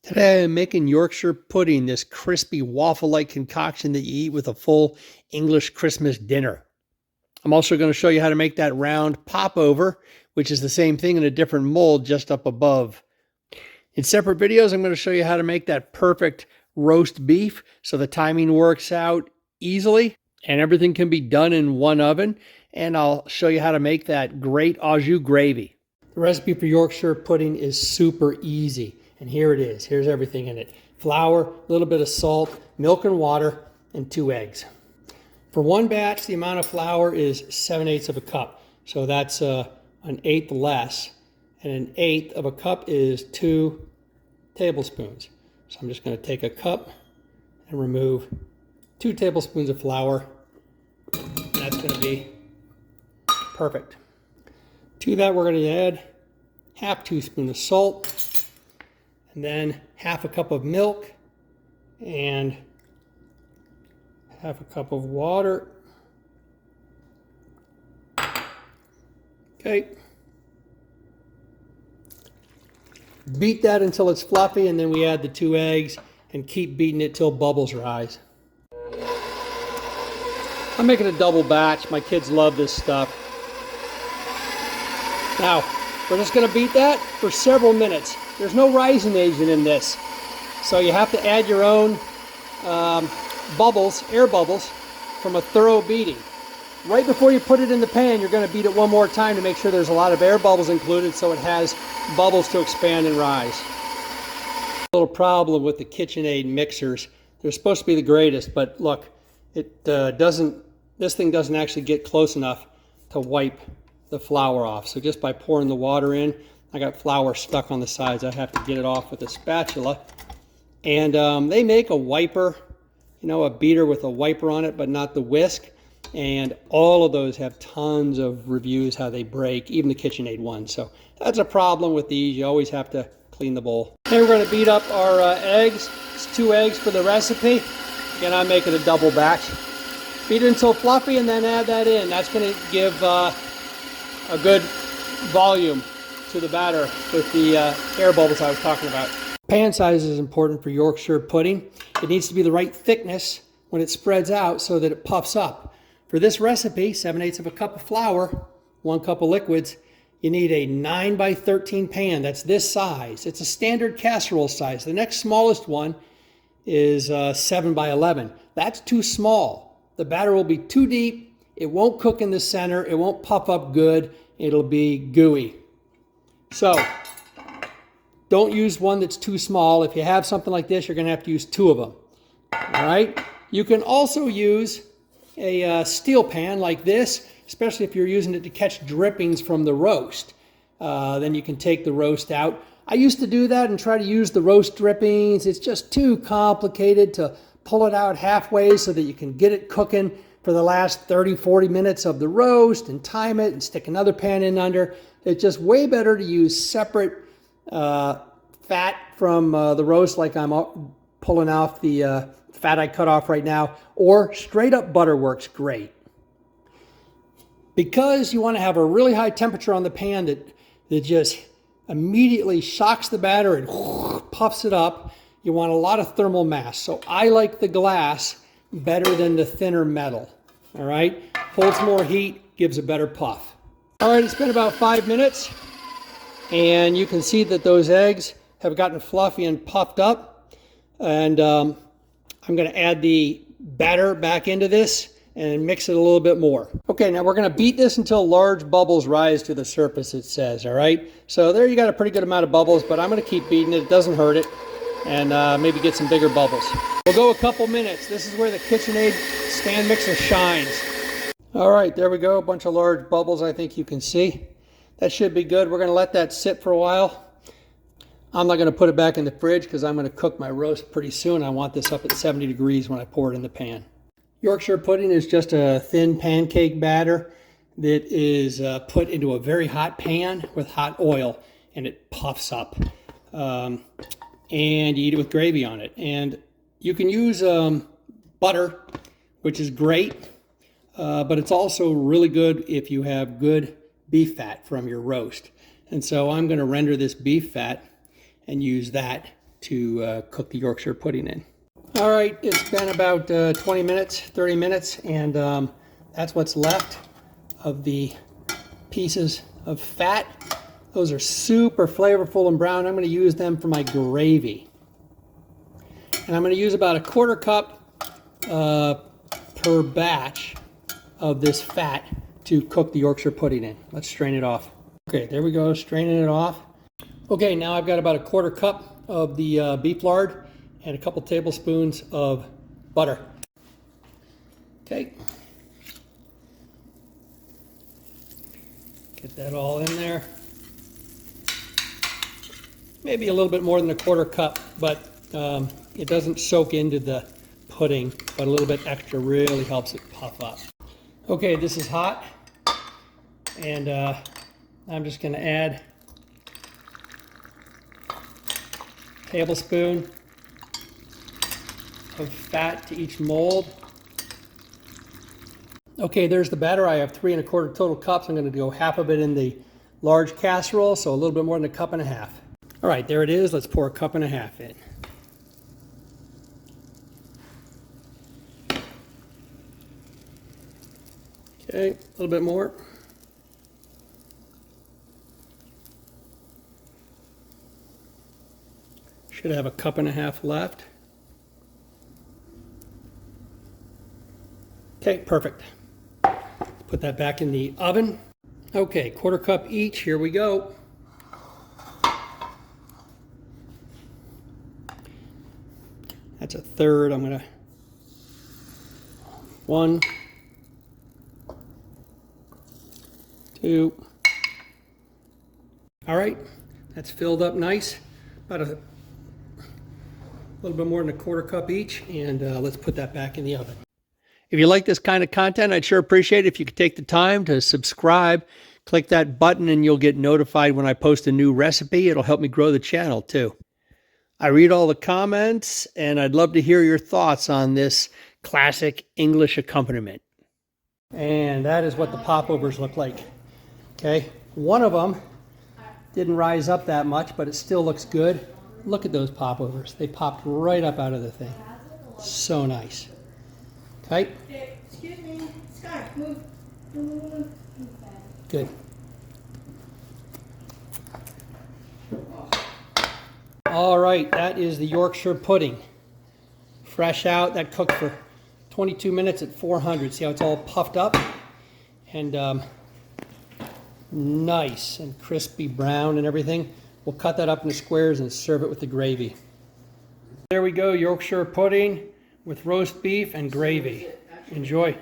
Today I'm making Yorkshire pudding, this crispy waffle-like concoction that you eat with a full English Christmas dinner. I'm also going to show you how to make that round popover, which is the same thing in a different mold just up above. In separate videos, I'm going to show you how to make that perfect roast beef so the timing works out easily and everything can be done in one oven. And I'll show you how to make that great au jus gravy. The recipe for Yorkshire pudding is super easy. And here it is. Here's everything in it. Flour, a little bit of salt, milk and water, and 2 eggs. For one batch, the amount of flour is 7/8 of a cup. So that's an eighth less. And an eighth of a cup is 2 tablespoons. So I'm just going to take a cup and remove 2 tablespoons of flour. That's going to be perfect. To that, we're going to add half teaspoon of salt, and then half a cup of milk, and half a cup of water. Okay. Beat that until it's fluffy, and then we add the 2 eggs and keep beating it till bubbles rise. I'm making a double batch. My kids love this stuff. Now, we're just going to beat that for several minutes. There's no rising agent in this, so you have to add your own bubbles, air bubbles, from a thorough beating. Right before you put it in the pan, you're going to beat it one more time to make sure there's a lot of air bubbles included so it has bubbles to expand and rise. A little problem with the KitchenAid mixers. They're supposed to be the greatest, but look, it this thing doesn't actually get close enough to wipe the flour off. So just by pouring the water in, I got flour stuck on the sides. I have to get it off with a spatula. And they make a wiper, you know, a beater with a wiper on it, but not the whisk. And all of those have tons of reviews how they break, even the KitchenAid ones. So that's a problem with these. You always have to clean the bowl. Okay, we're going to beat up our eggs. It's 2 eggs for the recipe. Again, I'm making a double batch. Beat it until fluffy and then add that in. That's going to give a good volume to the batter with the air bubbles I was talking about. Pan size is important for Yorkshire pudding. It needs to be the right thickness when it spreads out so that it puffs up. For this recipe, 7/8 of a cup of flour, 1 cup of liquids, you need a 9 by 13 pan. That's this size. It's a standard casserole size. The next smallest one is 7 by 11. That's too small. The batter will be too deep. It won't cook in the center. It won't puff up good. It'll be gooey. So don't use one that's too small. If you have something like this, you're going to have to use 2 of them. All right. You can also use a steel pan like this, especially if you're using it to catch drippings from the roast. Then you can take the roast out. I used to do that and try to use the roast drippings. It's just too complicated to pull it out halfway so that you can get it cooking for the last 30-40 minutes of the roast and time it and stick another pan in under. It's just way better to use separate fat from the roast, like I'm pulling off the fat I cut off right now, or straight up butter works great. Because you want to have a really high temperature on the pan that just immediately shocks the batter and puffs it up, you want a lot of thermal mass. So I like the glass better than the thinner metal. All right, holds more heat, gives a better puff. All right, it's been about 5 minutes, and you can see that those eggs have gotten fluffy and puffed up. And I'm going to add the batter back into this and mix it a little bit more. Okay, now we're going to beat this until large bubbles rise to the surface, it says. All right, so there you got a pretty good amount of bubbles, but I'm going to keep beating it. It doesn't hurt it. And maybe get some bigger bubbles. We'll go a couple minutes. This is where the KitchenAid stand mixer shines. All right, there we go. A bunch of large bubbles, I think you can see. That should be good. We're going to let that sit for a while. I'm not going to put it back in the fridge because I'm going to cook my roast pretty soon. I want this up at 70 degrees when I pour it in the pan. Yorkshire pudding is just a thin pancake batter that is put into a very hot pan with hot oil, and it puffs up. And you eat it with gravy on it. And you can use butter, which is great, but it's also really good if you have good beef fat from your roast. And so I'm going to render this beef fat and use that to cook the Yorkshire pudding in. All right, it's been about 20 minutes, 30 minutes, and that's what's left of the pieces of fat. Those are super flavorful and brown. I'm going to use them for my gravy. And I'm going to use about a 1/4 cup per batch of this fat to cook the Yorkshire pudding in. Let's strain it off. Okay, there we go, straining it off. Okay, now I've got about a 1/4 cup of the beef lard and a couple tablespoons of butter. Okay. Get that all in there. Maybe a little bit more than a 1/4 cup, but it doesn't soak into the pudding, but a little bit extra really helps it puff up. Okay, this is hot, and I'm just going to add a tablespoon of fat to each mold. Okay, there's the batter. I have 3 1/4 total cups. I'm going to go half of it in the large casserole, so a little bit more than a 1.5 cups. All right, there it is. Let's pour a 1.5 cups in. Okay, a little bit more. Should have a 1.5 cups left. Okay, perfect. Put that back in the oven. Okay, 1/4 cup each. Here we go. That's a third. I'm gonna 1, 2. All right, that's filled up nice. About a little bit more than a 1/4 cup each, and let's put that back in the oven. If you like this kind of content, I'd sure appreciate it if you could take the time to subscribe. Click that button and you'll get notified when I post a new recipe. It'll help me grow the channel too. I read all the comments, and I'd love to hear your thoughts on this classic English accompaniment. And that is what the popovers look like. Okay, one of them didn't rise up that much, but it still looks good. Look at those popovers. They popped right up out of the thing. So nice. Okay. Excuse me, Scott, move. Good. All right, that is the Yorkshire pudding. Fresh out, that cooked for 22 minutes at 400. See how it's all puffed up? And nice and crispy brown and everything. We'll cut that up into squares and serve it with the gravy. There we go, Yorkshire pudding with roast beef and gravy. Enjoy.